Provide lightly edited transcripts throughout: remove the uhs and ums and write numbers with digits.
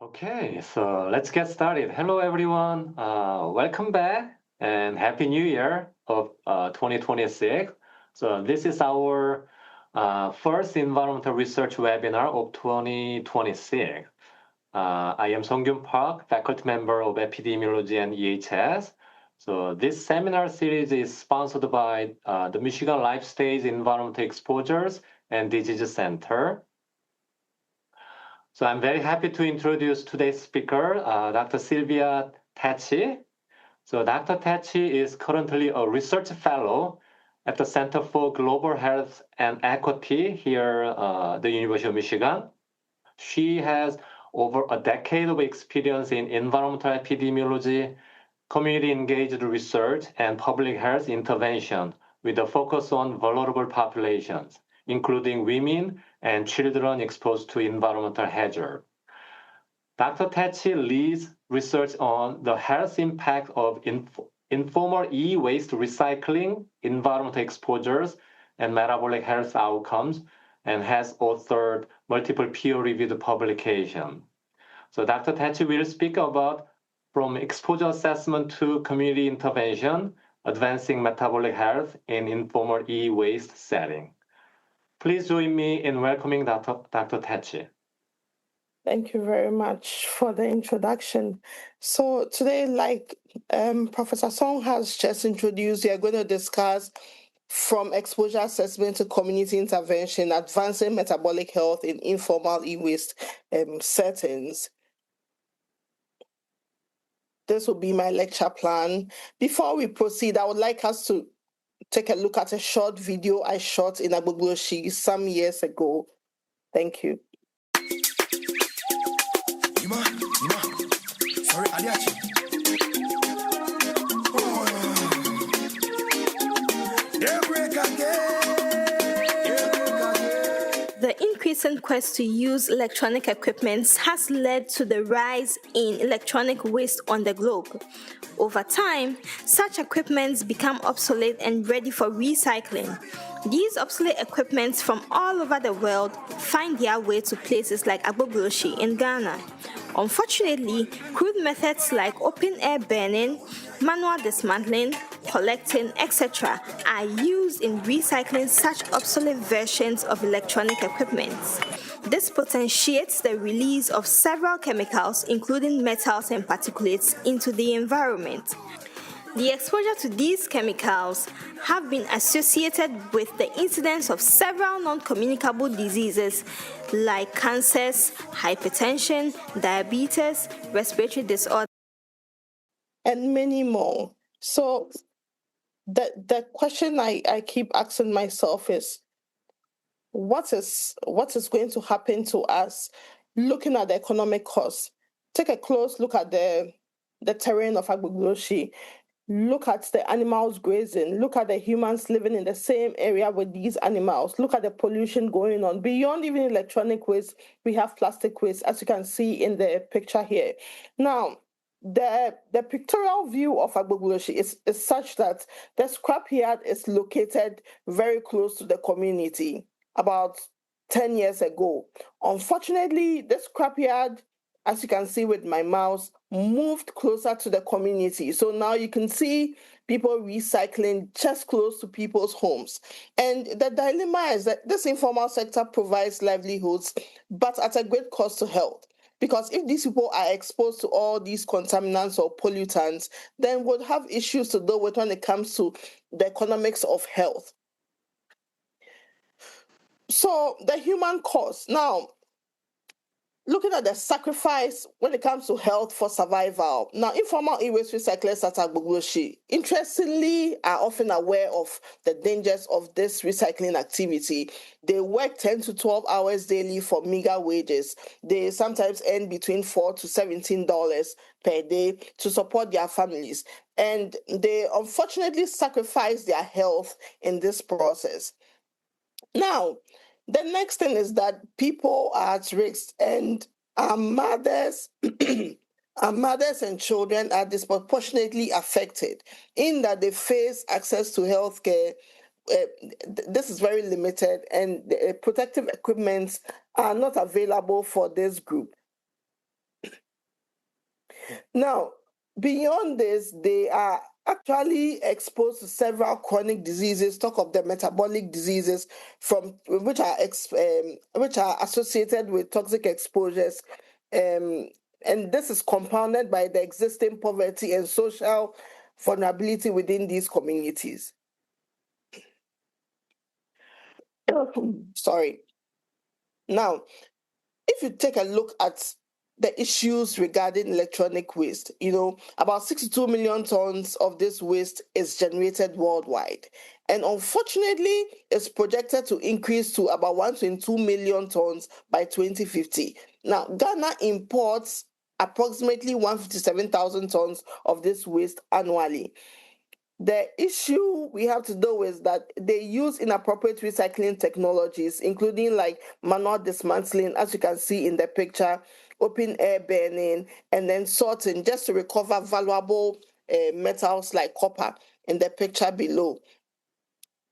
Okay, so let's get started. Hello, everyone. Welcome back and Happy New Year of 2026. So this is our first environmental research webinar of 2026. I am Songkyun Park, faculty member of epidemiology and EHS. So this seminar series is sponsored by the Michigan Life Stage Environmental Exposures and Disease Center. So I'm very happy to introduce today's speaker, Dr. Sylvia Takyi. So Dr. Takyi is currently a research fellow at the Center for Global Health and Equity here at the University of Michigan. She has over a decade of experience in environmental epidemiology, community engaged research, and public health intervention with a focus on vulnerable populations, including women and children exposed to environmental hazard. Dr. Takyi leads research on the health impact of informal e-waste recycling, environmental exposures, and metabolic health outcomes, and has authored multiple peer-reviewed publications. So Dr. Takyi will speak about from exposure assessment to community intervention, advancing metabolic health in informal e-waste setting. Please join me in welcoming Dr. Takyi. Thank you very much for the introduction. So today, like Professor Song has just introduced, we are going to discuss from exposure assessment to community intervention, advancing metabolic health in informal e-waste settings. This will be my lecture plan. Before we proceed, I would like us to take a look at a short video I shot in Agbogboshi some years ago. Thank you. Sorry, The increasing quest to use electronic equipment has led to the rise in electronic waste on the globe. Over time, such equipments become obsolete and ready for recycling. These obsolete equipments from all over the world find their way to places like Agbogboshi in Ghana. Unfortunately, crude methods like open-air burning, manual dismantling, collecting, etc. are used in recycling such obsolete versions of electronic equipment. This potentiates the release of several chemicals, including metals and particulates, into the environment. The exposure to these chemicals have been associated with the incidence of several non-communicable diseases like cancers, hypertension, diabetes, respiratory disorders, and many more. So the question I keep asking myself is, what is going to happen to us looking at the economic costs? Take a close look at the terrain of Agbogboshi. Look at the animals grazing. Look at the humans living in the same area with these animals. Look at the pollution going on. Beyond even electronic waste, we have plastic waste, as you can see in the picture here. Now, the pictorial view of Agbogboshi is such that the scrapyard is located very close to the community about 10 years ago. Unfortunately, the scrapyard, as you can see with my mouse, moved closer to the community. So now you can see people recycling just close to people's homes. And the dilemma is that this informal sector provides livelihoods, but at a great cost to health. Because if these people are exposed to all these contaminants or pollutants, then we'll have issues to deal with when it comes to the economics of health. So the human cost. Now, looking at the sacrifice when it comes to health for survival. Now, informal e-waste recyclers at Agbogboshi, interestingly, are often aware of the dangers of this recycling activity. They work 10 to 12 hours daily for meager wages. They sometimes earn between $4 to $17 per day to support their families. And they unfortunately sacrifice their health in this process. Now, the next thing is that people are at risk, and our mothers, our mothers and children are disproportionately affected in that they face access to healthcare. This is very limited, and protective equipment are not available for this group. Now, beyond this, they are actually exposed to several chronic diseases. Talk of the metabolic diseases from which are associated with toxic exposures, and this is compounded by the existing poverty and social vulnerability within these communities. Sorry. Now, if you take a look at the issues regarding electronic waste, about 62 million tons of this waste is generated worldwide. And unfortunately, it's projected to increase to about 1.2 million tons by 2050. Now, Ghana imports approximately 157,000 tons of this waste annually. The issue we have to do with is that they use inappropriate recycling technologies, including like manual dismantling, as you can see in the picture, open air burning, and then sorting just to recover valuable metals like copper in the picture below.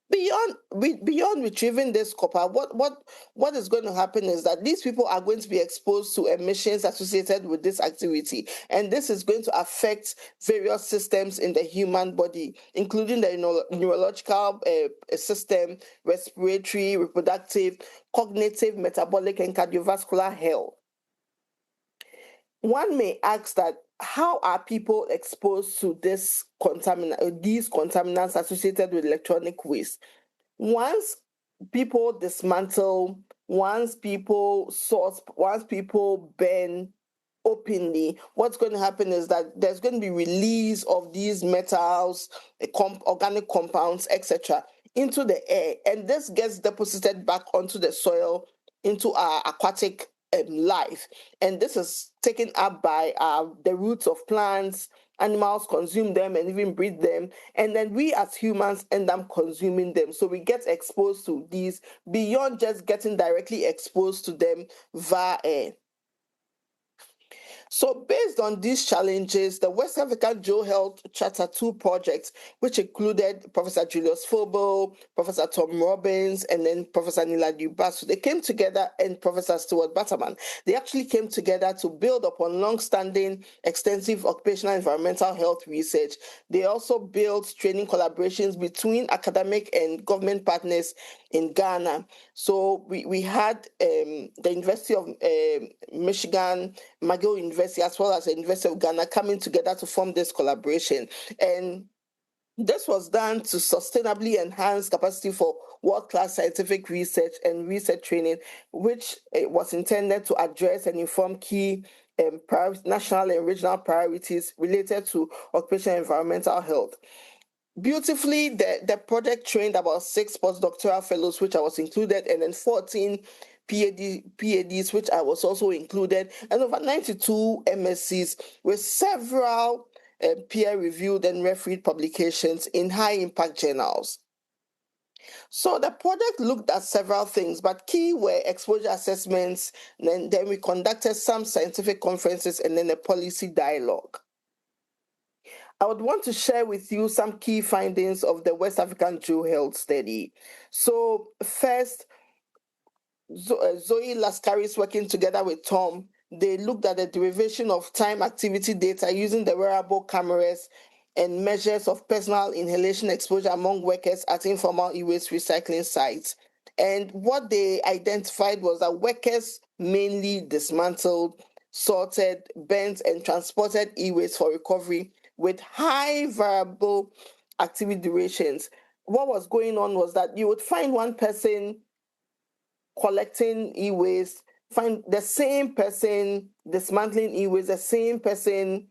Beyond retrieving this copper, what is going to happen is that these people are going to be exposed to emissions associated with this activity, and this is going to affect various systems in the human body, including the neurological system, respiratory, reproductive, cognitive, metabolic, and cardiovascular health. One may ask that how are people exposed to these contaminants associated with electronic waste? Once people dismantle, once people sort, once people burn openly, what's going to happen is that there's going to be release of these metals, organic compounds, etc., into the air, and this gets deposited back onto the soil, into our aquatic life, and this is taken up by the roots of plants. Animals consume them and even breed them, and then we as humans end up consuming them. So we get exposed to these beyond just getting directly exposed to them via air. So based on these challenges, the West African GeoHealth Charter 2 project, which included Professor Julius Fobo, Professor Tom Robbins, and then Professor Niladu Basu, they came together, and Professor Stuart Batterman, they actually came together to build upon long-standing extensive occupational environmental health research. They also built training collaborations between academic and government partners in Ghana. So we had the University of Michigan, McGill University, as well as the University of Ghana coming together to form this collaboration. And this was done to sustainably enhance capacity for world-class scientific research and research training, which was intended to address and inform key national and regional priorities related to occupational environmental health. Beautifully, the project trained about 6 postdoctoral fellows, which I was included, and then 14 PhDs, which I was also included, and over 92 MScs with several peer-reviewed and refereed publications in high-impact journals. So the project looked at several things, but key were exposure assessments, and then we conducted some scientific conferences and then a policy dialogue. I would want to share with you some key findings of the West African GeoHealth study. So first, Zoe Lascaris, working together with Tom, they looked at the derivation of time activity data using the wearable cameras and measures of personal inhalation exposure among workers at informal e-waste recycling sites. And what they identified was that workers mainly dismantled, sorted, burnt, and transported e-waste for recovery with high variable activity durations. What was going on was that you would find one person collecting e-waste, find the same person dismantling e-waste, the same person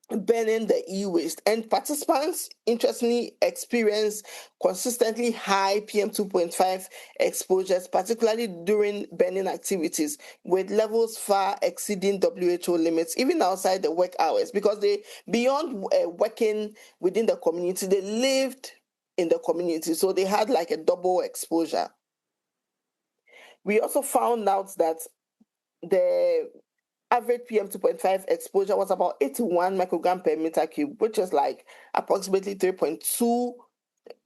burning the e-waste, and participants interestingly experience consistently high PM2.5 exposures, particularly during burning activities, with levels far exceeding WHO limits, even outside the work hours, because they, beyond working within the community, they lived in the community, so they had like a double exposure. We also found out that the average PM2.5 exposure was about 81 microgram per meter cube, which is like approximately 3.2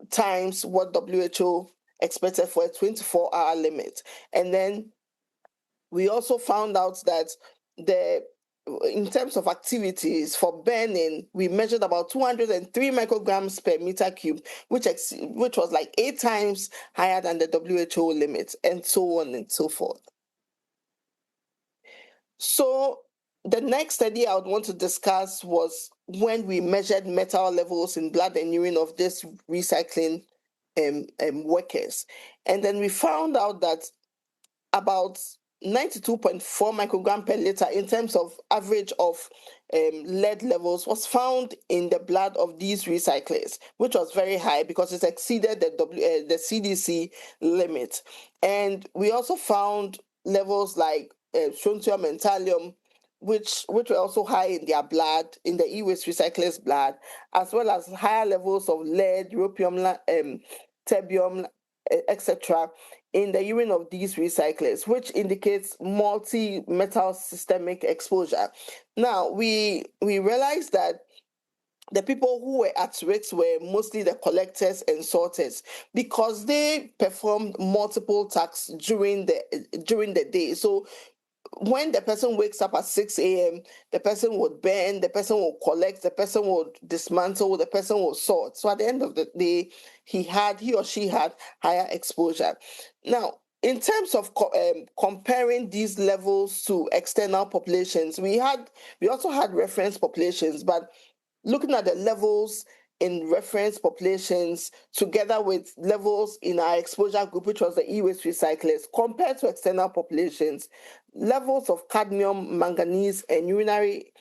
times what WHO expected for a 24-hour limit. And then we also found out that the in terms of activities for burning, we measured about 203 micrograms per meter cube, which was like 8 times higher than the WHO limit, and so on and so forth. So the next study I would want to discuss was when we measured metal levels in blood and urine of these recycling workers. And then we found out that about 92.4 microgram per liter in terms of average of lead levels was found in the blood of these recyclers, which was very high because it exceeded the CDC limit. And we also found levels like strontium and thallium, which were also high in their blood, in the e-waste recyclers' blood, as well as higher levels of lead, europium, terbium, etc., in the urine of these recyclers, which indicates multi-metal systemic exposure. Now, we realized that the people who were at risk were mostly the collectors and sorters because they performed multiple tasks during the day. So when the person wakes up at 6 a.m., the person would burn, the person will collect, the person would dismantle, the person will sort. So at the end of the day, he or she had higher exposure. Now, in terms of comparing these levels to external populations, we also had reference populations, but looking at the levels in reference populations together with levels in our exposure group, which was the e-waste recyclers, compared to external populations, levels of cadmium, manganese, and urinary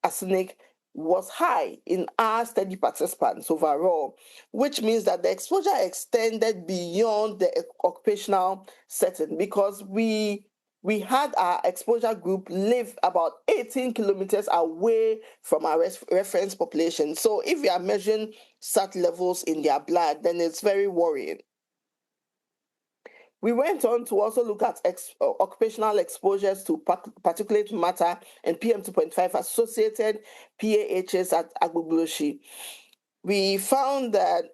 arsenic was high in our study participants overall, which means that the exposure extended beyond the occupational setting because we had our exposure group live about 18 kilometers away from our reference population. So if we are measuring SAT levels in their blood, then it's very worrying. We went on to also look at occupational exposures to particulate matter and PM2.5 associated PAHs at Agbogloshi. We found that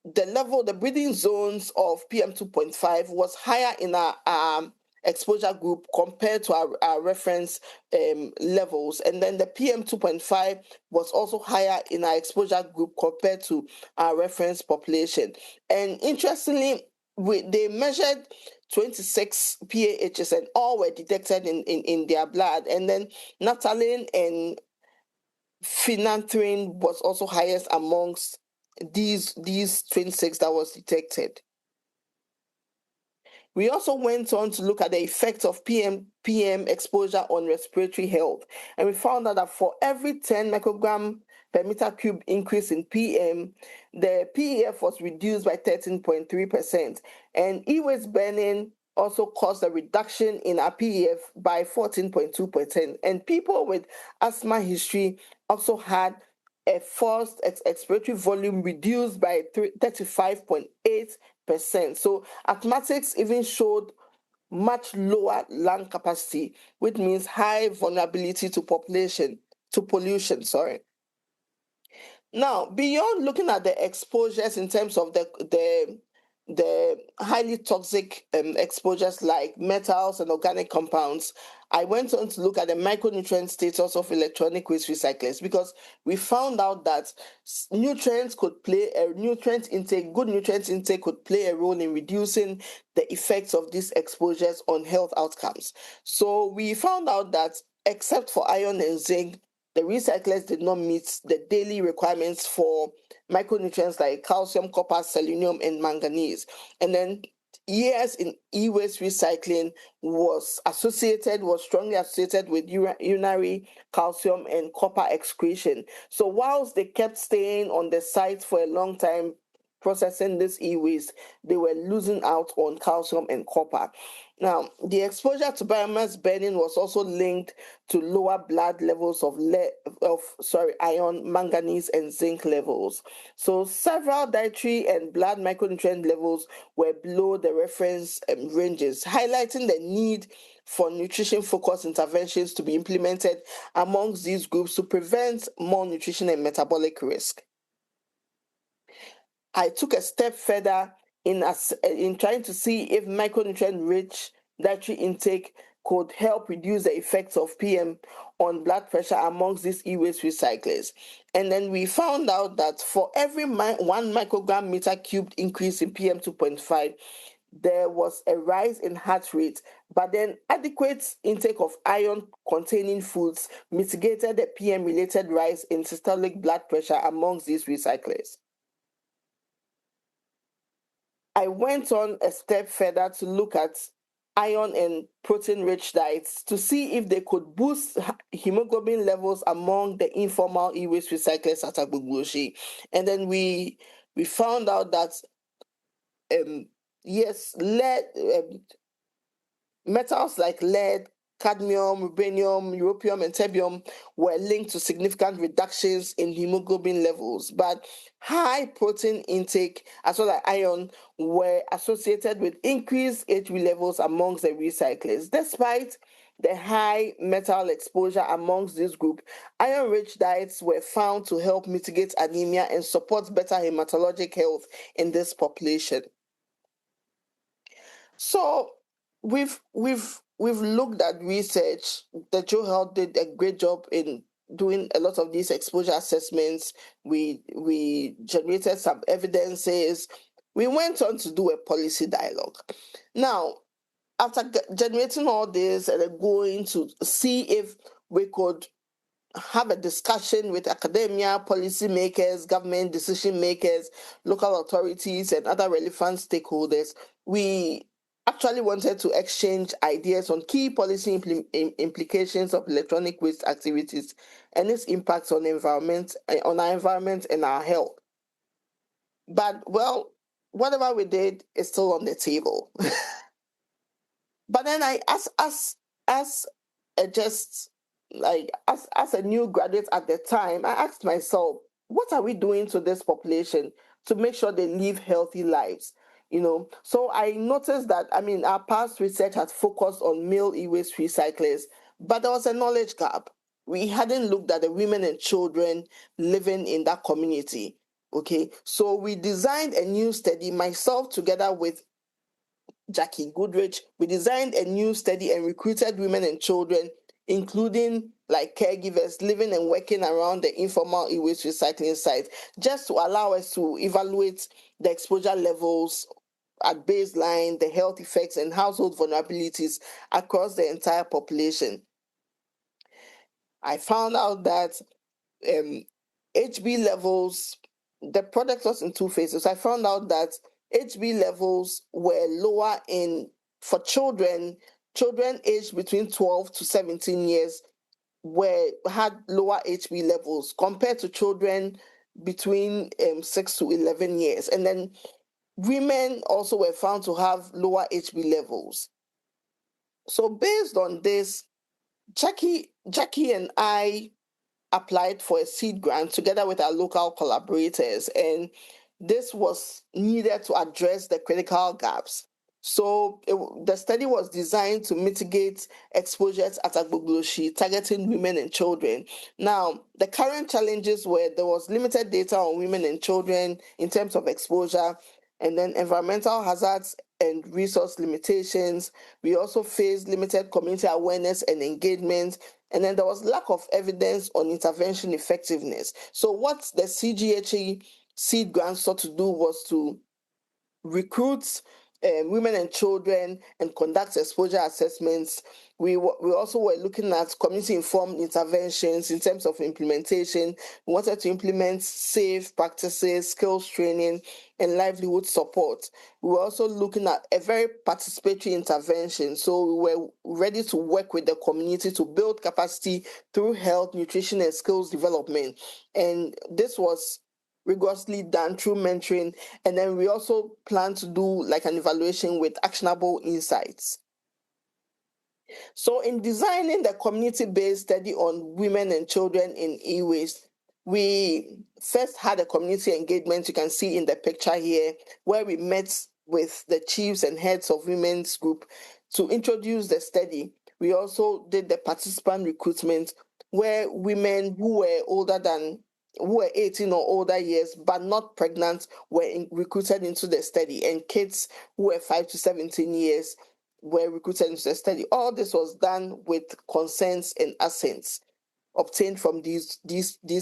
the breathing zones of PM2.5 was higher in our exposure group compared to our reference levels. And then the PM2.5 was also higher in our exposure group compared to our reference population. And interestingly, they measured 26 PAHs and all were detected in their blood. And then naphthalene and phenanthrene was also highest amongst these 26 that was detected. We also went on to look at the effects of PM exposure on respiratory health, and we found out that for every 10 microgram per meter cube increase in PM, the PEF was reduced by 13.3%, and e-waste burning also caused a reduction in our PEF by 14.2%, and people with asthma history also had a forced expiratory volume reduced by 35.8%. So asthmatics even showed much lower lung capacity, which means high vulnerability to pollution. Now, beyond looking at the exposures in terms of the highly toxic exposures like metals and organic compounds, I went on to look at the micronutrient status of electronic waste recyclers because we found out that good nutrient intake could play a role in reducing the effects of these exposures on health outcomes. So we found out that except for iron and zinc, the recyclers did not meet the daily requirements for micronutrients like calcium, copper, selenium, and manganese. And then years in e-waste recycling was strongly associated with urinary calcium and copper excretion. So whilst they kept staying on the site for a long time processing this e-waste, they were losing out on calcium and copper. Now, the exposure to biomass burning was also linked to lower blood levels of iron, manganese, and zinc levels. So several dietary and blood micronutrient levels were below the reference ranges, highlighting the need for nutrition-focused interventions to be implemented amongst these groups to prevent malnutrition and metabolic risk. I took a step further in trying to see if micronutrient-rich dietary intake could help reduce the effects of PM on blood pressure amongst these e-waste recyclers. And then we found out that for every 1 microgram meter cubed increase in PM 2.5, there was a rise in heart rate, but then adequate intake of iron-containing foods mitigated the PM-related rise in systolic blood pressure amongst these recyclers. I went on a step further to look at iron and protein-rich diets to see if they could boost hemoglobin levels among the informal e-waste recyclers at Agbogboshi. And then we found out that yes, lead, metals like lead, cadmium, rubidium, europium, and terbium were linked to significant reductions in hemoglobin levels, but high protein intake as well as iron were associated with increased HB levels amongst the recyclers. Despite the high metal exposure amongst this group, iron-rich diets were found to help mitigate anemia and support better hematologic health in this population. So we've looked at research. The Joe Health did a great job in doing a lot of these exposure assessments. We generated some evidences. We went on to do a policy dialogue. Now, after generating all this and going to see if we could have a discussion with academia, policymakers, government decision makers, local authorities, and other relevant stakeholders, we actually wanted to exchange ideas on key policy implications of electronic waste activities and its impacts on environment, on our environment and our health. But well, whatever we did is still on the table. But then I, as a new graduate at the time, I asked myself, what are we doing to this population to make sure they live healthy lives? So I noticed that, our past research had focused on male e-waste recyclers, but there was a knowledge gap. We hadn't looked at the women and children living in that community. Okay, so we designed a new study, myself together with Jackie Goodrich. We designed a new study and recruited women and children, including like caregivers living and working around the informal e-waste recycling site, just to allow us to evaluate the exposure levels at baseline, the health effects, and household vulnerabilities across the entire population. I found out that HB levels, the product was in two phases. I found out that HB levels were lower for children aged between 12 to 17 years had lower HB levels compared to children between 6 to 11 years. And then women also were found to have lower HB levels. So based on this, Jackie and I applied for a seed grant together with our local collaborators, and this was needed to address the critical gaps. So the study was designed to mitigate exposures at Agbogboshi, targeting women and children. Now, the current challenges were there was limited data on women and children in terms of exposure, and then environmental hazards and resource limitations. We also faced limited community awareness and engagement, and then there was lack of evidence on intervention effectiveness. So what the CGHE seed grant sought to do was to recruit women and children and conduct exposure assessments. We also were looking at community-informed interventions in terms of implementation. We wanted to implement safe practices, skills training, and livelihood support. We were also looking at a very participatory intervention. So we were ready to work with the community to build capacity through health, nutrition, and skills development. And this was rigorously done through mentoring, and then we also plan to do like an evaluation with actionable insights. So in designing the community-based study on women and children in e-waste, we first had a community engagement, you can see in the picture here, where we met with the chiefs and heads of women's group to introduce the study. We also did the participant recruitment, where women who were 18 or older years but not pregnant were recruited into the study, and kids who were 5 to 17 years were recruited into the study. All this was done with consents and assents obtained from these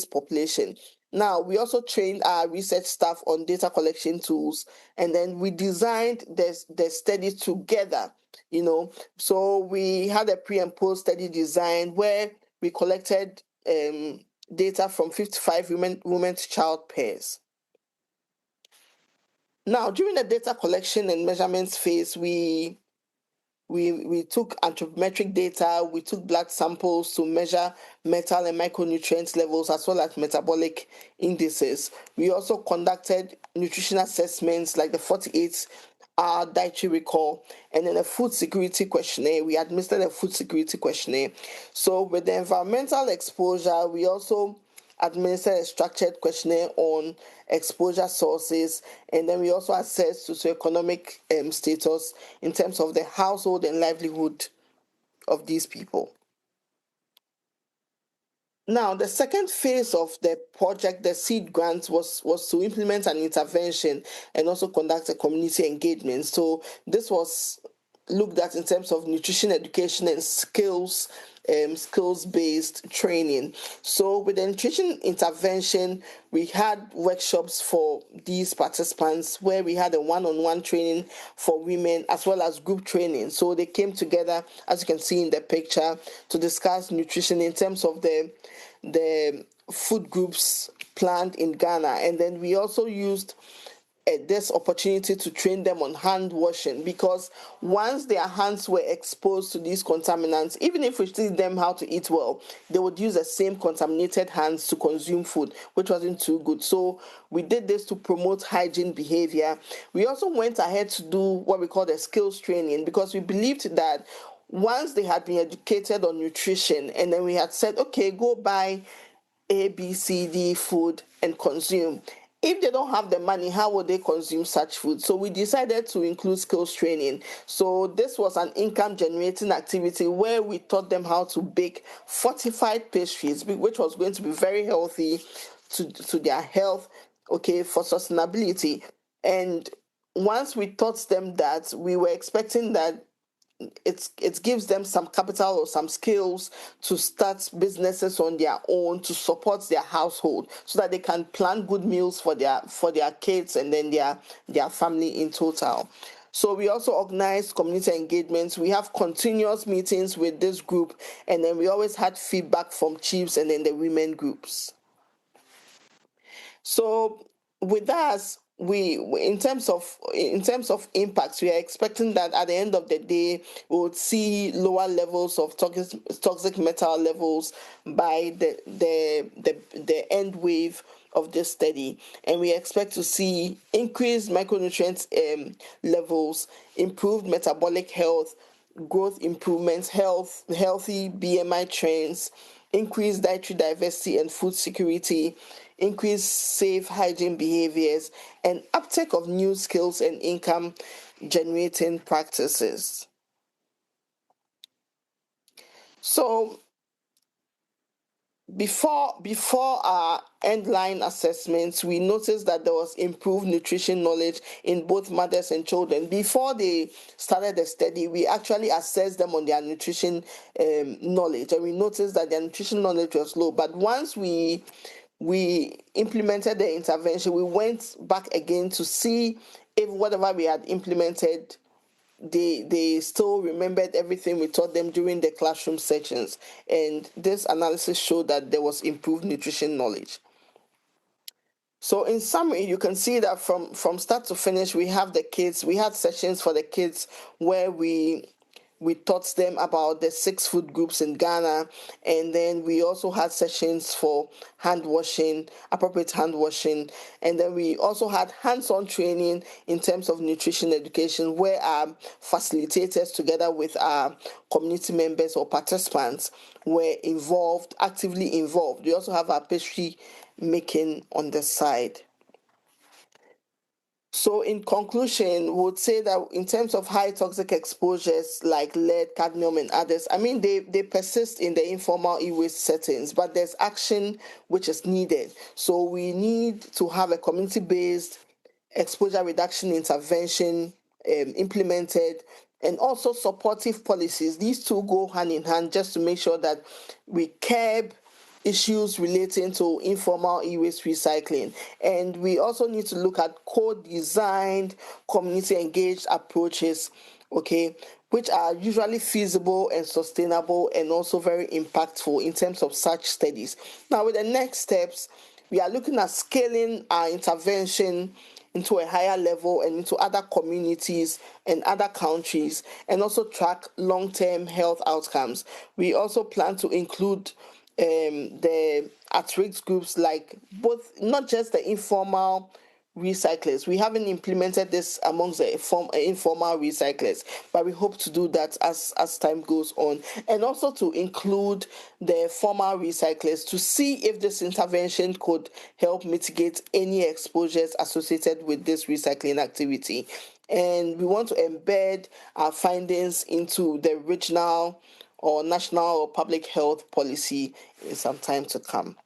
population. Now, we also trained our research staff on data collection tools, and then we designed the study together, So we had a pre and post study design where we collected data from 55 women to child pairs. Now, during the data collection and measurements phase, we took anthropometric data, we took blood samples to measure metal and micronutrient levels as well as metabolic indices. We also conducted nutrition assessments like the 48-hour dietary recall and then a food security questionnaire. We administered a food security questionnaire. So with the environmental exposure, we also administered a structured questionnaire on exposure sources, and then we also assessed socioeconomic status in terms of the household and livelihood of these people. Now, the second phase of the project, the seed grant, was to implement an intervention and also conduct a community engagement. So this was looked at in terms of nutrition education and skills-based training. So with the nutrition intervention, we had workshops for these participants where we had a one-on-one training for women as well as group training. So they came together, as you can see in the picture, to discuss nutrition in terms of the food groups planned in Ghana. And then we also used this opportunity to train them on hand washing, because once their hands were exposed to these contaminants, even if we teach them how to eat well, they would use the same contaminated hands to consume food, which wasn't too good. So we did this to promote hygiene behavior. We also went ahead to do what we call the skills training, because we believed that once they had been educated on nutrition and then we had said, okay, go buy A, B, C, D food and consume. If they don't have the money, how would they consume such food? So we decided to include skills training. So this was an income generating activity where we taught them how to bake fortified pastries, which was going to be very healthy to their health, okay, for sustainability. And once we taught them that, we were expecting that it gives them some capital or some skills to start businesses on their own to support their household, so that they can plan good meals for their kids and then their family in total. So we also organize community engagements. We have continuous meetings with this group, and then we always had feedback from chiefs and then the women groups. So with us, we in terms of impacts, we are expecting that at the end of the day we would see lower levels of toxic metal levels by the end wave of this study, and we expect to see increased micronutrient levels, improved metabolic health, growth improvements, healthy BMI trends, increased dietary diversity and food security, increased safe hygiene behaviors, and uptake of new skills and income generating practices. So before our end-line assessments, we noticed that there was improved nutrition knowledge in both mothers and children. Before they started the study, we actually assessed them on their nutrition knowledge, and we noticed that their nutrition knowledge was low. But once we implemented the intervention, we went back again to see if whatever we had implemented, they still remembered everything we taught them during the classroom sessions. And this analysis showed that there was improved nutrition knowledge. So in summary, you can see that from start to finish, we had sessions for the kids where we taught them about the 6 food groups in Ghana, and then we also had sessions for appropriate hand washing, and then we also had hands-on training in terms of nutrition education, where our facilitators together with our community members or participants were actively involved. We also have our pastry making on the side. So in conclusion, we would say that in terms of high toxic exposures like lead, cadmium, and others, they persist in the informal e-waste settings, but there's action which is needed. So we need to have a community-based exposure reduction intervention implemented and also supportive policies. These two go hand in hand just to make sure that we curb issues relating to informal e-waste recycling. And we also need to look at co-designed, community-engaged approaches, okay, which are usually feasible and sustainable and also very impactful in terms of such studies. Now, with the next steps, we are looking at scaling our intervention into a higher level and into other communities and other countries, and also track long-term health outcomes. We also plan to include the at-risk groups, like both, not just the informal recyclers. We haven't implemented this amongst the informal recyclers, but we hope to do that as time goes on, and also to include the formal recyclers to see if this intervention could help mitigate any exposures associated with this recycling activity. And we want to embed our findings into the regional or national or public health policy in some time to come.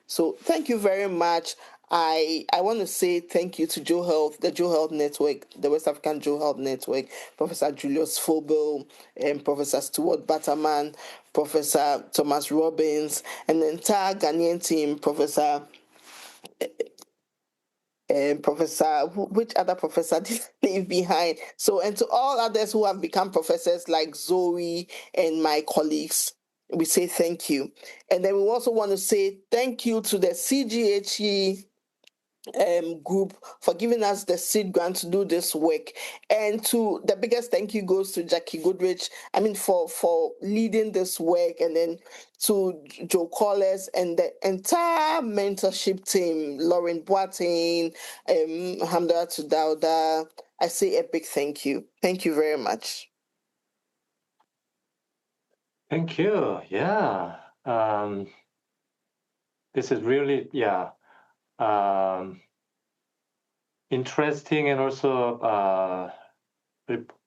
So thank you very much. I want to say thank you to Joe Health, the Joe Health Network, the West African Joe Health Network, Professor Julius Fobel, and Professor Stuart Batterman, Professor Thomas Robbins, and the entire Ghanaian team, Professor which other professor did I leave behind? So, and to all others who have become professors like Zoe and my colleagues, we say thank you. And then we also want to say thank you to the CGHE group for giving us the seed grant to do this work, and to the biggest thank you goes to Jackie Goodrich, for leading this work, and then to Joe Collis and the entire mentorship team, Lauren Boateng, Hamda Tudauda. I say a big thank you very much. Thank you. Yeah. This is really, interesting and also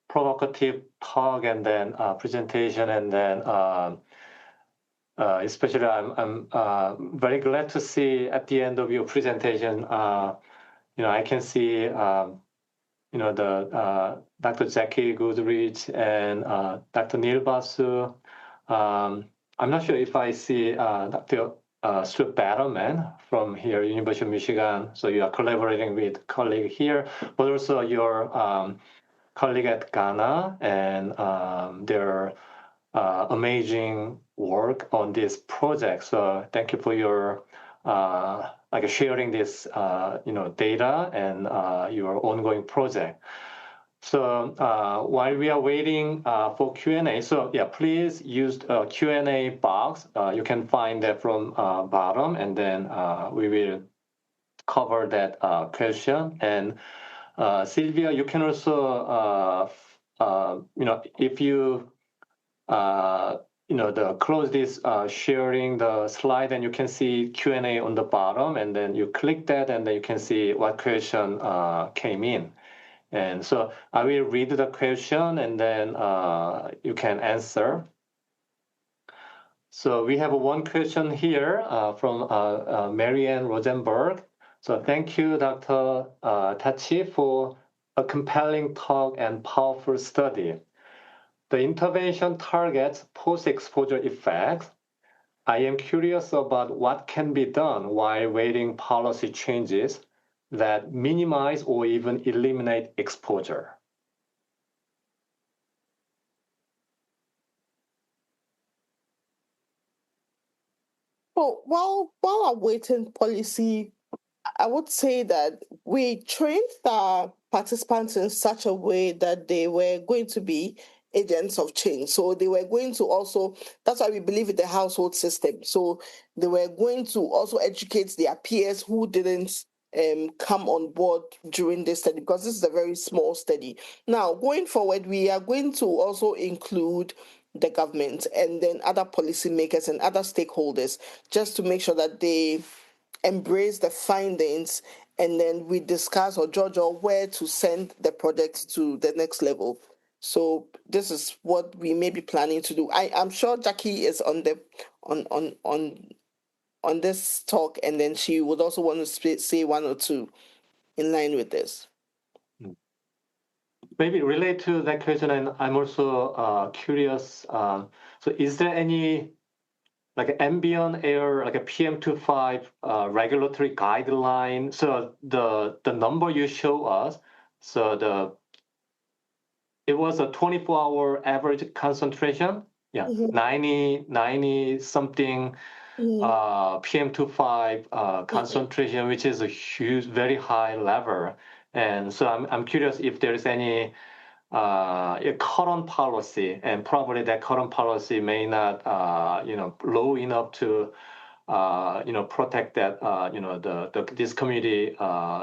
provocative talk, and then presentation, and then especially I'm very glad to see at the end of your presentation, I can see the Dr. Jackie Goodrich and Dr. Neil Basu. I'm not sure if I see Dr. Stuart Batterman from here, University of Michigan. So you are collaborating with colleague here, but also your colleague at Ghana, and their amazing work on this project. So thank you for your sharing this data and your ongoing project. So while we are waiting for Q&A, so yeah, please use the Q&A box. You can find that from bottom, and then we will cover that question. And Sylvia, you can also, if you close this sharing the slide, and you can see Q&A on the bottom, and then you click that, and then you can see what question came in. And so I will read the question, and then you can answer. So we have one question here from Marianne Rosenberg. So thank you, Dr. Takyi, for a compelling talk and powerful study. The intervention targets post-exposure effects. I am curious about what can be done while waiting policy changes that minimize or even eliminate exposure. So while awaiting policy, I would say that we trained the participants in such a way that they were going to be agents of change. So they were going to also, that's why we believe in the household system. So they were going to also educate their peers who didn't come on board during this study, because this is a very small study. Now, going forward, we are going to also include the government and then other policymakers and other stakeholders, just to make sure that they embrace the findings, and then we discuss or judge or where to send the project to the next level. So this is what we may be planning to do. I'm sure Jackie is on this talk, and then she would also want to say one or two in line with this. maybe relate to that question, and I'm also curious. So, is there any like ambient air, like a PM2.5 regulatory guideline? So the number you show us, so it was a 24-hour average concentration. Yeah, Mm-hmm. 90 something PM2.5 concentration, which is a huge, very high level. And so I'm curious if there is any a current policy, and probably that current policy may not, low enough to, protect that, this community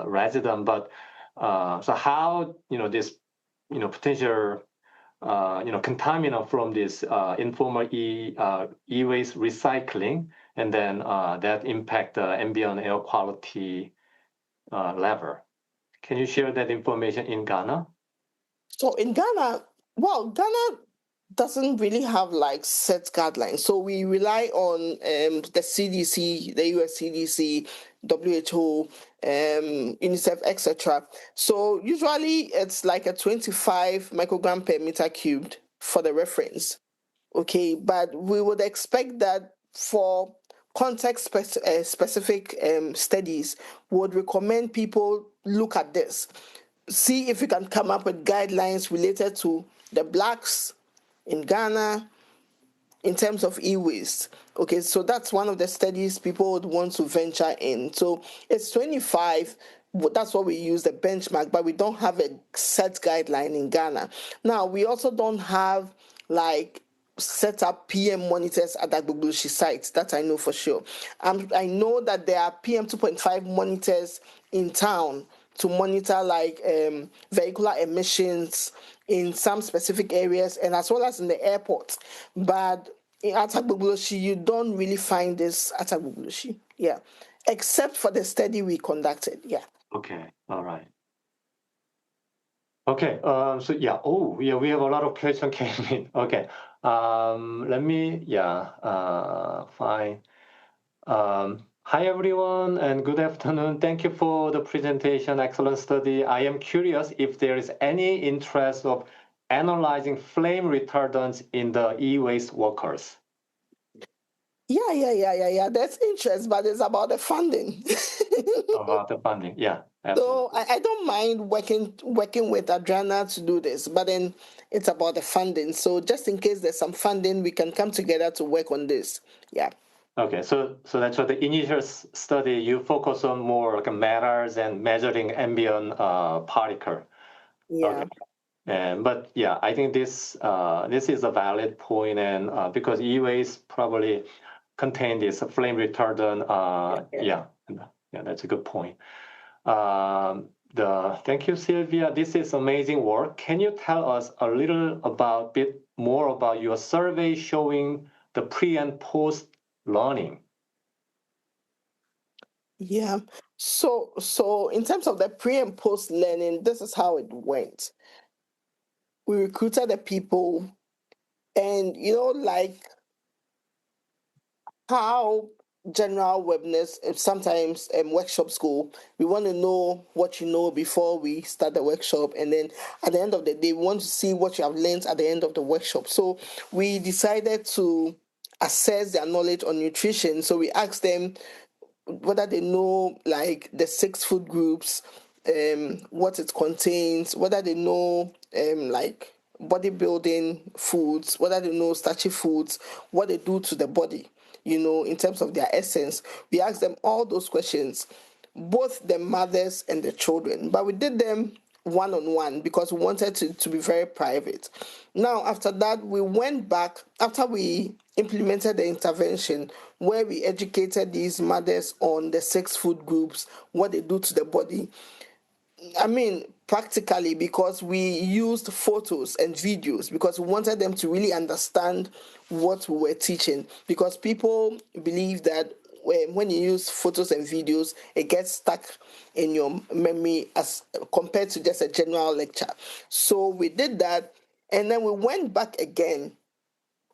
resident. But so how, this, potential, contaminant from this informal e-waste recycling, and then that impact the ambient air quality level. Can you share that information in Ghana? So in Ghana, well, Ghana doesn't really have like set guidelines. So we rely on the CDC, the US CDC, WHO, UNICEF, etc. So usually it's like a 25 microgram per meter cubed for the reference. Okay, but we would expect that for specific studies, would recommend people look at this, see if we can come up with guidelines related to the blacks in Ghana in terms of e-waste. Okay, so that's one of the studies people would want to venture in. So it's 25. That's what we use, the benchmark, but we don't have a set guideline in Ghana. Now, we also don't have like set up PM monitors at that Agbogboshi site. That I know for sure. I know that there are PM 2.5 monitors in town to monitor like vehicular emissions in some specific areas and as well as in the airport. But at Agbogboshi, you don't really find this at Agbogboshi. Yeah. Except for the study we conducted. Yeah. Okay. All right. Okay. So yeah. Oh, yeah. We have a lot of questions came in. Okay. Let me. Yeah. Fine. Hi everyone, and good afternoon. Thank you for the presentation. Excellent study. I am curious if there is any interest of analyzing flame retardants in the e-waste workers. Yeah. That's interest, but it's about the funding. About the funding, yeah. So Absolutely. I don't mind working with Adriana to do this, but then it's about the funding. So just in case there's some funding, we can come together to work on this. Yeah. Okay, so that's what the initial study you focus on more like metals and measuring ambient particle. Yeah. Okay. But yeah, I think this is a valid point, and because e-waste probably contain this flame retardant. Yeah, that's a good point. Thank you, Sylvia. This is amazing work. Can you tell us a bit more about your survey showing the pre and post learning? Yeah. So in terms of the pre and post learning, this is how it went. We recruited the people, and like how general webinars sometimes workshops go. We want to know what you know before we start the workshop, and then at the end of the day, we want to see what you have learned at the end of the workshop. So we decided to assess their knowledge on nutrition. So we asked them whether they know like the 6 food groups, what it contains, whether they know like bodybuilding foods, whether they know starchy foods, what they do to the body, in terms of their essence. We asked them all those questions, both the mothers and the children, but we did them one-on-one because we wanted to be very private. Now, after that, we went back, after we implemented the intervention where we educated these mothers on the 6 food groups, what they do to the body. I mean, practically, because we used photos and videos because we wanted them to really understand what we were teaching. Because people believe that when you use photos and videos, it gets stuck in your memory as compared to just a general lecture. So we did that, and then we went back again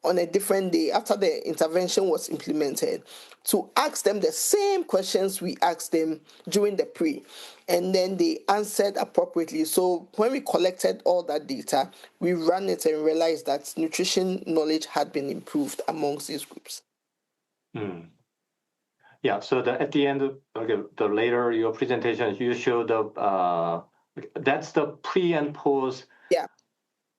on a different day after the intervention was implemented to ask them the same questions we asked them during the pre, and then they answered appropriately. So when we collected all that data, we ran it and realized that nutrition knowledge had been improved amongst these groups. Yeah, so at the end of the later your presentation, you show that's the pre and post. Yeah.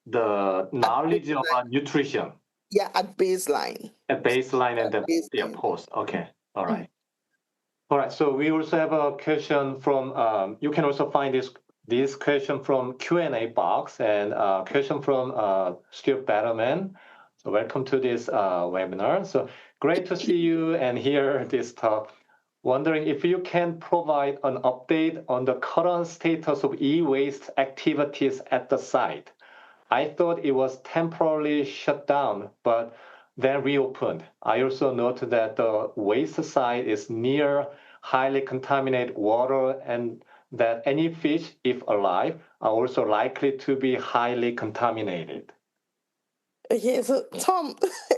The knowledge about nutrition. Yeah, at baseline. At baseline and the post. Okay, all right. All right, so we also have a question from, you can also find this question from Q&A box and a question from Stuart Betterman. So welcome to this webinar. So great to see you and hear this talk. Wondering if you can provide an update on the current status of e-waste activities at the site. I thought it was temporarily shut down, but then reopened. I also note that the waste site is near highly contaminated water and that any fish, if alive, are also likely to be highly contaminated. Okay, so Tom,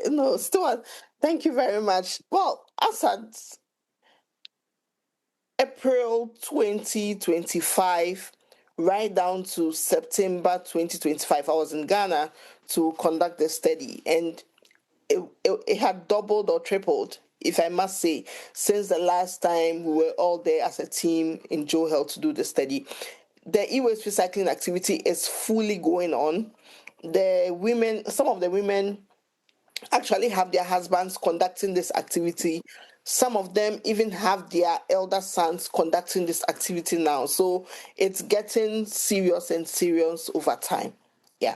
no, Stuart, thank you very much. Well, as at April 2025, right down to September 2025, I was in Ghana to conduct the study, and it had doubled or tripled, if I must say, since the last time we were all there as a team in Joe Health to do the study. The e-waste recycling activity is fully going on. Some of the women actually have their husbands conducting this activity. Some of them even have their elder sons conducting this activity now. So it's getting serious and serious over time. Yeah.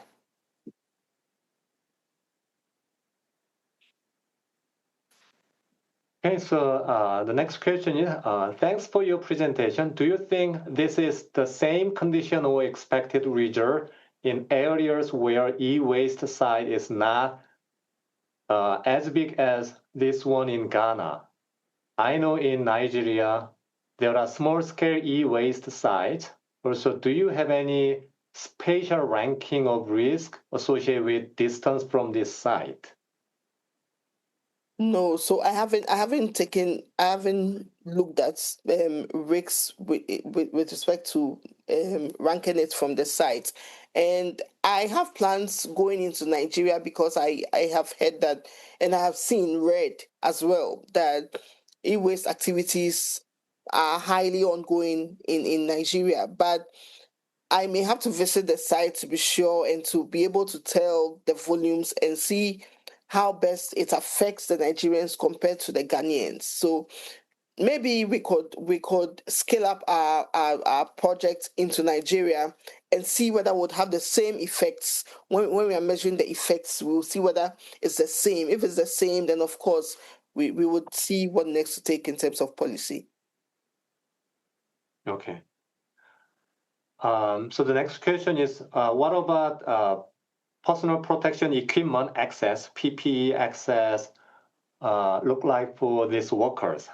Okay, so the next question is, thanks for your presentation. Do you think this is the same condition or expected result in areas where e-waste site is not as big as this one in Ghana? I know in Nigeria, there are small-scale e-waste sites. Also, do you have any spatial ranking of risk associated with distance from this site? No, so I haven't looked at risks with respect to ranking it from the site. And I have plans going into Nigeria because I have heard that, and I have read as well, that e-waste activities are highly ongoing in Nigeria. But I may have to visit the site to be sure and to be able to tell the volumes and see how best it affects the Nigerians compared to the Ghanaians. So maybe we could scale up our project into Nigeria and see whether it would have the same effects. When we are measuring the effects, we'll see whether it's the same. If it's the same, then of course we would see what next to take in terms of policy. Okay. So the next question is, what about personal protection equipment access, PPE access, look like for these workers?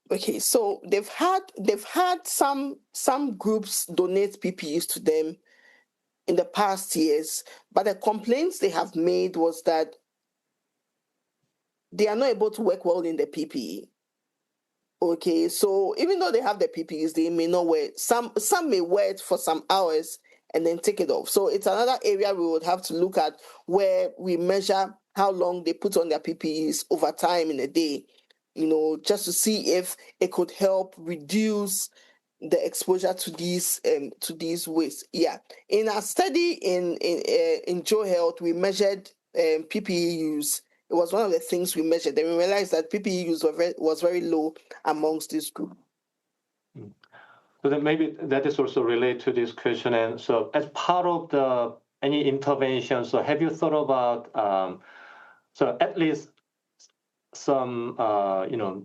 Okay, so they've had some groups donate PPEs to them in the past years, but the complaints they have made was that they are not able to work well in the PPE. Okay, so even though they have the PPEs, they may not wear it. Some may wear it for some hours and then take it off. So it's another area we would have to look at, where we measure how long they put on their PPEs over time in a day, just to see if it could help reduce the exposure to these wastes. Yeah, in our study in Joe Health, we measured PPE use. It was one of the things we measured. Then we realized that PPE use was very low amongst this group. So then maybe that is also related to this question. And so as part of any intervention, so have you thought about, so at least some,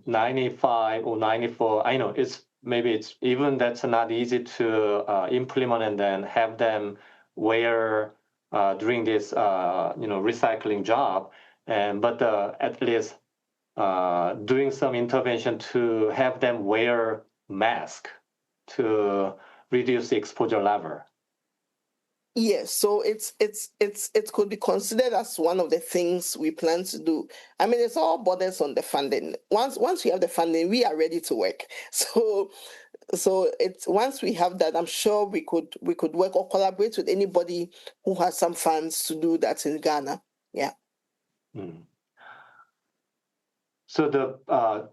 95 or 94, I know maybe it's even that's not easy to implement and then have them wear during this, recycling job. But at least doing some intervention to have them wear mask to reduce the exposure level. Yes, so it could be considered as one of the things we plan to do. I mean, it's all borders on the funding. Once we have the funding, we are ready to work. So it's once we have that, I'm sure we could work or collaborate with anybody who has some funds to do that in Ghana. Yeah. Mm. So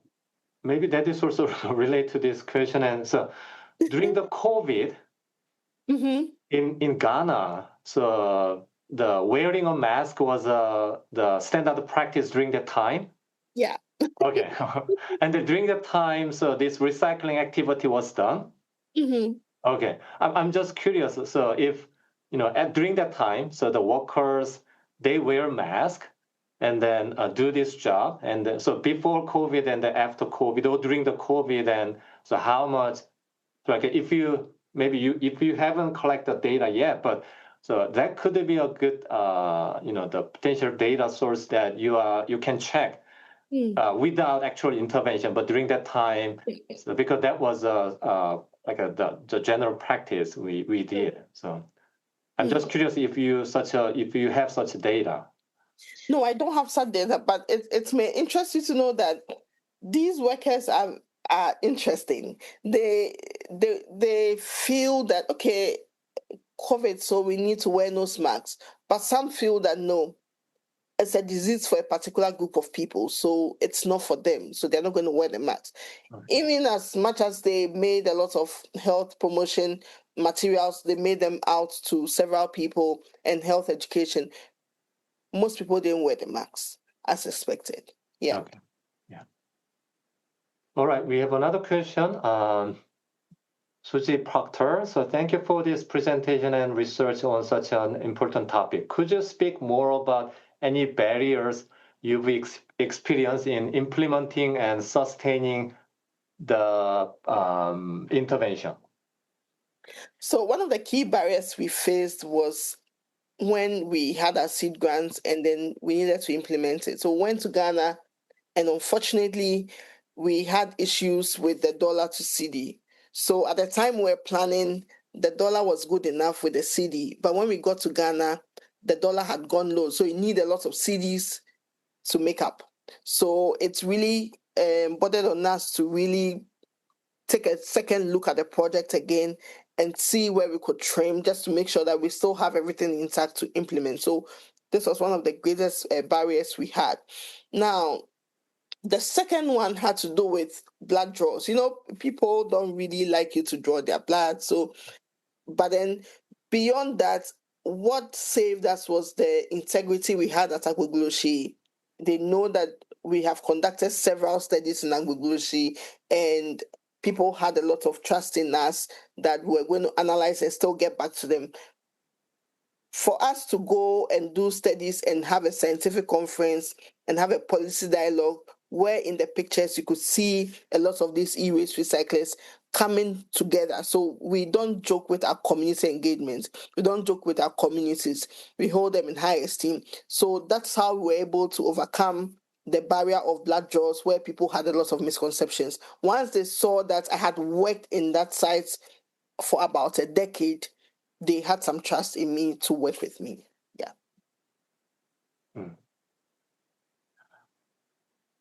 maybe that is also related to this question. And so during the COVID Mm-hmm. in Ghana, so the wearing a mask was the standard practice during that time. Yeah. Okay, and then during that time, so this recycling activity was done. Mm-hmm. Okay, I'm just curious. So if during that time, so the workers they wear mask and then do this job, and then, so before COVID and then after COVID or during the COVID, and so how much? Like if you if you haven't collected data yet, but so that could be a good the potential data source that you can check without actual intervention, but during that time, so because that was like the general practice we did. So I'm just curious if you have such data. No, I don't have such data, but it may interest you to know that these workers are interesting. They feel that okay, COVID, so we need to wear nose masks. But some feel that no, it's a disease for a particular group of people, so it's not for them. So they're not going to wear the mask. Okay. Even as much as they made a lot of health promotion materials, they made them out to several people and health education. Most people didn't wear the masks as expected. Yeah. Okay. Yeah. All right. We have another question. Susie Proctor. So thank you for this presentation and research on such an important topic. Could you speak more about any barriers you've experienced in implementing and sustaining the intervention? So one of the key barriers we faced was when we had our seed grants and then we needed to implement it. So we went to Ghana, and unfortunately, we had issues with the dollar to CD. So at the time we were planning, the dollar was good enough with the CD, but when we got to Ghana, the dollar had gone low. So you need a lot of CDs to make up. So it's really bordered on us to really take a second look at the project again and see where we could trim just to make sure that we still have everything intact to implement. So this was one of the greatest barriers we had. Now, the second one had to do with blood draws. People don't really like you to draw their blood. So, but then beyond that, what saved us was the integrity we had at Agbogloshi. They know that we have conducted several studies in Agbogloshi, and people had a lot of trust in us that we're going to analyze and still get back to them. For us to go and do studies and have a scientific conference and have a policy dialogue where in the pictures you could see a lot of these e-waste recyclers coming together. So we don't joke with our community engagement. We don't joke with our communities. We hold them in high esteem. So that's how we were able to overcome the barrier of blood draws where people had a lot of misconceptions. Once they saw that I had worked in that site for about a decade, they had some trust in me to work with me. Yeah.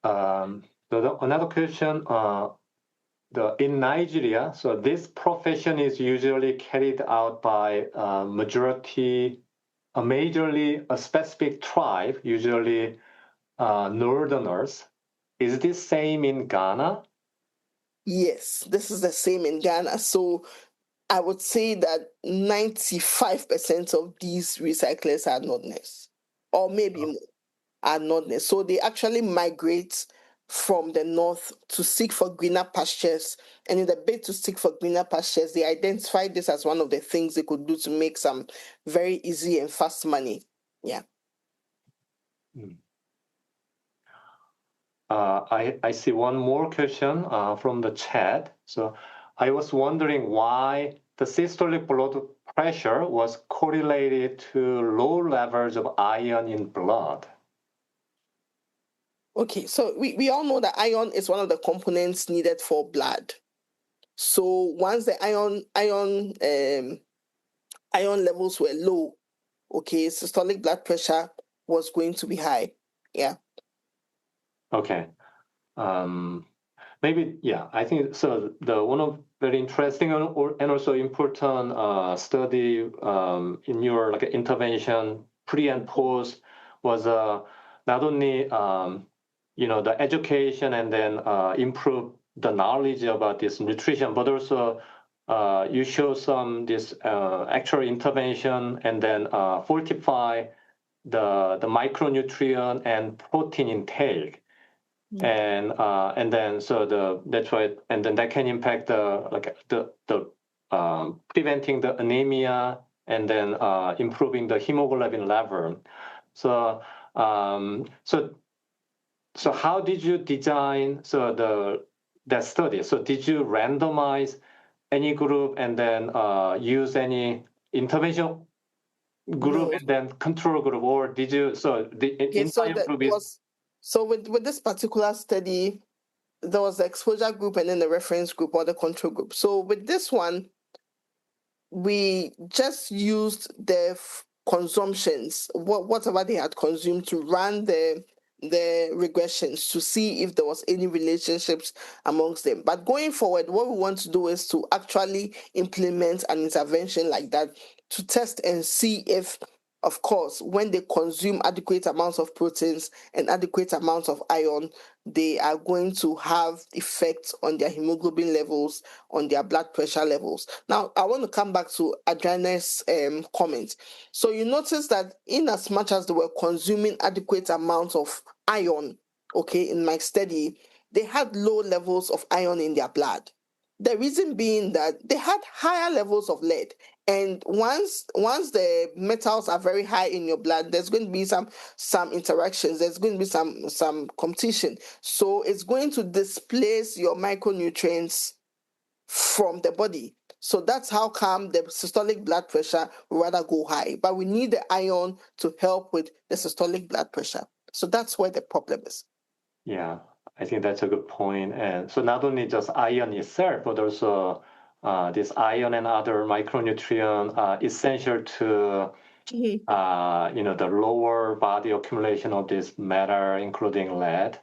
So another question, in Nigeria, so this profession is usually carried out by majorly a specific tribe, usually Northerners. Is this same in Ghana? Yes, this is the same in Ghana. So I would say that 95% of these recyclers are Northerners, or maybe more are Northerners. So they actually migrate from the north to seek for greener pastures. And in the bid to seek for greener pastures, they identified this as one of the things they could do to make some very easy and fast money. Yeah. I see one more question from the chat. So I was wondering why the systolic blood pressure was correlated to low levels of iron in blood. Okay, so we all know that iron is one of the components needed for blood. So once the iron iron levels were low, okay, systolic blood pressure was going to be high. Yeah. Okay. Maybe, yeah, I think so. The one of very interesting and also important study in your like intervention pre and post was not only the education and then improve the knowledge about this nutrition, but also you show some this actual intervention and then fortify the micronutrient and protein intake. And then that's why, and then that can impact the preventing the anemia and then improving the hemoglobin level. So so how did you design that study? So did you randomize any group and then use any intervention group No. and then control group, or did you entire group is So with this particular study, there was the exposure group and then the reference group or the control group. So with this one, we just used the consumptions, whatever they had consumed, to run the regressions to see if there was any relationships amongst them. But going forward, what we want to do is to actually implement an intervention like that to test and see if, of course, when they consume adequate amounts of proteins and adequate amounts of iron, they are going to have effects on their hemoglobin levels, on their blood pressure levels. Now, I want to come back to Adriana's comment. So you notice that in as much as they were consuming adequate amounts of iron, okay, in my study, they had low levels of iron in their blood. The reason being that they had higher levels of lead. And once the metals are very high in your blood, there's going to be some interactions. There's going to be some competition. So it's going to displace your micronutrients from the body. So that's how come the systolic blood pressure will rather go high. But we need the iron to help with the systolic blood pressure. So that's where the problem is. Yeah, I think that's a good point. And so not only just iron itself, but also this iron and other micronutrient are essential to the lower body accumulation of this matter, including lead.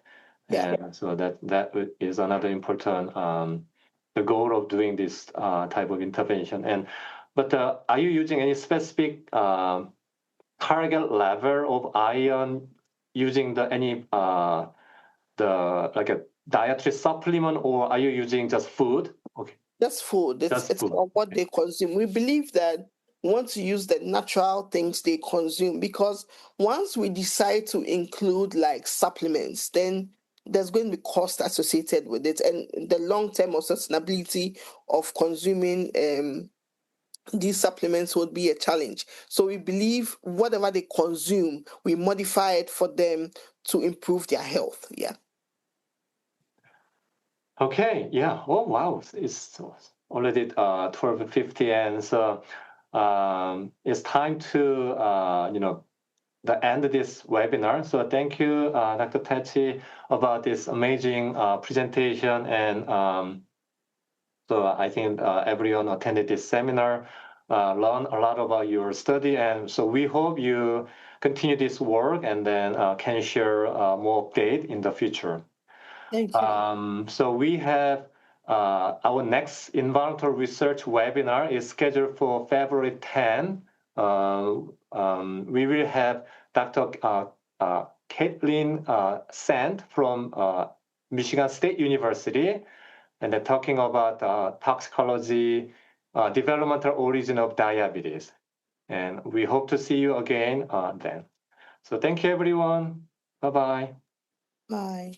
Yeah. And so that is another important the goal of doing this type of intervention. But are you using any specific target level of iron using any like a dietary supplement, or are you using just food? Okay. Just food. Just It's food. about what they consume. We believe that we want to use the natural things they consume, because once we decide to include like supplements, then there's going to be cost associated with it, and the long-term or sustainability of consuming these supplements would be a challenge. So we believe whatever they consume, we modify it for them to improve their health. Yeah. Okay. Yeah. Oh wow! It's already 12:50, and so it's time to the end of this webinar. So thank you, Dr. Takyi, about this amazing presentation, and so I think everyone attended this seminar, learned a lot about your study, and so we hope you continue this work and then can share more update in the future. Thank you. So we have our next environmental research webinar is scheduled for February 10. We will have Dr. Caitlin Sant from Michigan State University, and they're talking about toxicology, developmental origin of diabetes. And we hope to see you again then. So thank you, everyone. Bye-bye. Bye.